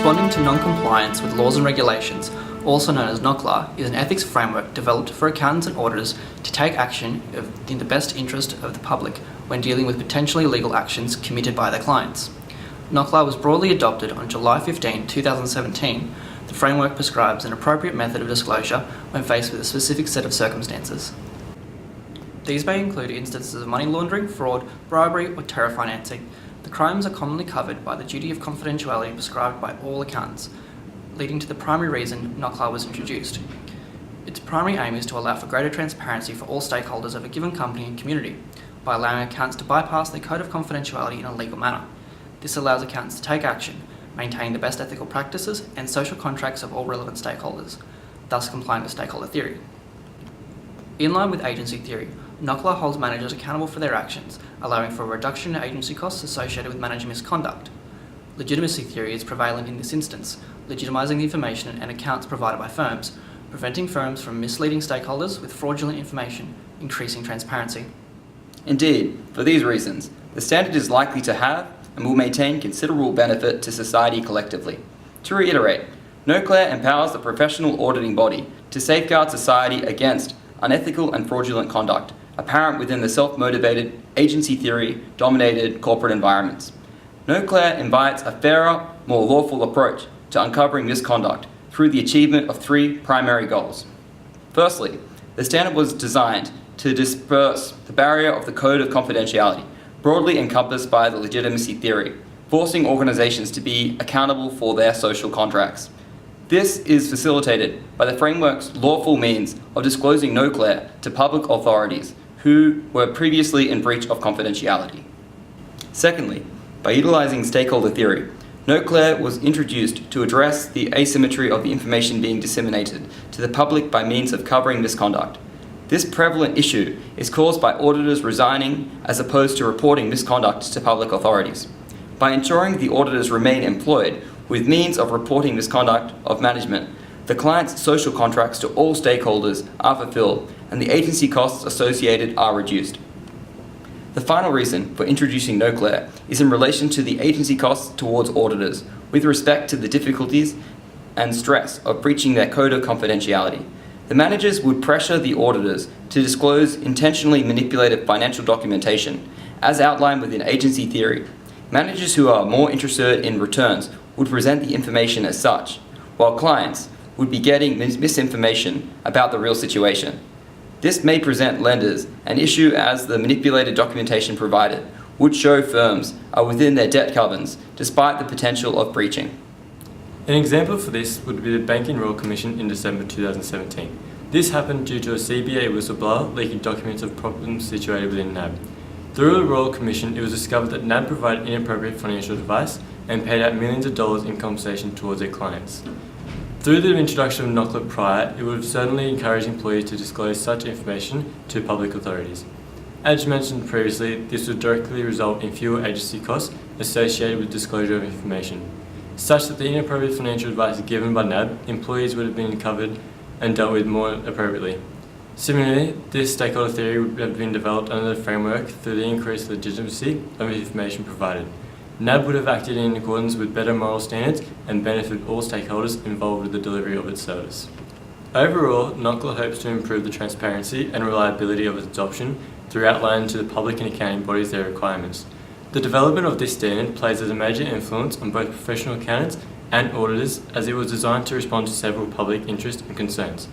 Responding to non-compliance with laws and regulations, also known as NOCLAR, is an ethics framework developed for accountants and auditors to take action in the best interest of the public when dealing with potentially legal actions committed by their clients. NOCLAR was broadly adopted on July 15, 2017. The framework prescribes an appropriate method of disclosure when faced with a specific set of circumstances. These may include instances of money laundering, fraud, bribery, or terror financing. The crimes are commonly covered by the duty of confidentiality prescribed by all accountants, leading to the primary reason NOCLAR was introduced. Its primary aim is to allow for greater transparency for all stakeholders of a given company and community, by allowing accountants to bypass their code of confidentiality in a legal manner. This allows accountants to take action, maintaining the best ethical practices and social contracts of all relevant stakeholders, thus complying with stakeholder theory. In line with agency theory, NOCLAR holds managers accountable for their actions, allowing for a reduction in agency costs associated with manager misconduct. Legitimacy theory is prevalent in this instance, legitimising the information and accounts provided by firms, preventing firms from misleading stakeholders with fraudulent information, increasing transparency. Indeed, for these reasons, the standard is likely to have and will maintain considerable benefit to society collectively. To reiterate, NOCLAR empowers the professional auditing body to safeguard society against unethical and fraudulent conduct apparent within the self-motivated, agency theory-dominated corporate environments. NOCLAR invites a fairer, more lawful approach to uncovering misconduct through the achievement of three primary goals. Firstly, the standard was designed to disperse the barrier of the code of confidentiality, broadly encompassed by the legitimacy theory, forcing organizations to be accountable for their social contracts. This is facilitated by the framework's lawful means of disclosing NOCLAR to public authorities who were previously in breach of confidentiality. Secondly, by utilizing stakeholder theory, NOCLAR was introduced to address the asymmetry of the information being disseminated to the public by means of covering misconduct. This prevalent issue is caused by auditors resigning as opposed to reporting misconduct to public authorities. By ensuring the auditors remain employed with means of reporting misconduct of management, the client's social contracts to all stakeholders are fulfilled and the agency costs associated are reduced. The final reason for introducing NOCLAR is in relation to the agency costs towards auditors with respect to the difficulties and stress of breaching their code of confidentiality. The managers would pressure the auditors to disclose intentionally manipulated financial documentation, as outlined within agency theory. Managers who are more interested in returns would present the information as such, while clients would be getting misinformation about the real situation. This may present lenders an issue as the manipulated documentation provided would show firms are within their debt covenants despite the potential of breaching. An example for this would be the Banking Royal Commission in December 2017. This happened due to a CBA whistleblower leaking documents of problems situated within NAB. Through the Royal Commission, it was discovered that NAB provided inappropriate financial advice and paid out millions of dollars in compensation towards their clients. Through the introduction of NOCLAR prior, it would have certainly encouraged employees to disclose such information to public authorities. As mentioned previously, this would directly result in fewer agency costs associated with disclosure of information, such that the inappropriate financial advice given by NAB, employees would have been covered and dealt with more appropriately. Similarly, this stakeholder theory would have been developed under the framework through the increased legitimacy of information provided. NAB would have acted in accordance with better moral standards and benefited all stakeholders involved with the delivery of its service. Overall, NOCLAR hopes to improve the transparency and reliability of its adoption through outlining to the public and accounting bodies their requirements. The development of this standard plays as a major influence on both professional accountants and auditors, as it was designed to respond to several public interests and concerns.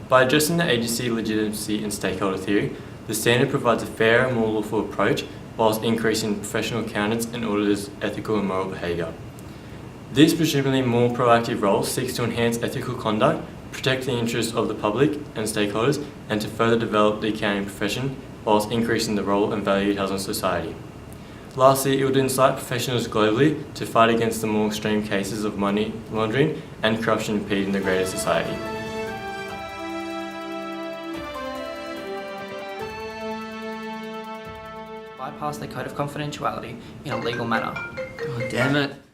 By addressing the agency legitimacy and stakeholder theory, the standard provides a fairer, more lawful approach whilst increasing professional accountants and auditors' ethical and moral behaviour. This presumably more proactive role seeks to enhance ethical conduct, protect the interests of the public and stakeholders, and to further develop the accounting profession whilst increasing the role and value it has on society. Lastly, it would incite professionals globally to fight against the more extreme cases of money laundering and corruption impeding the greater society. Bypass their code of confidentiality in a legal manner. God damn it.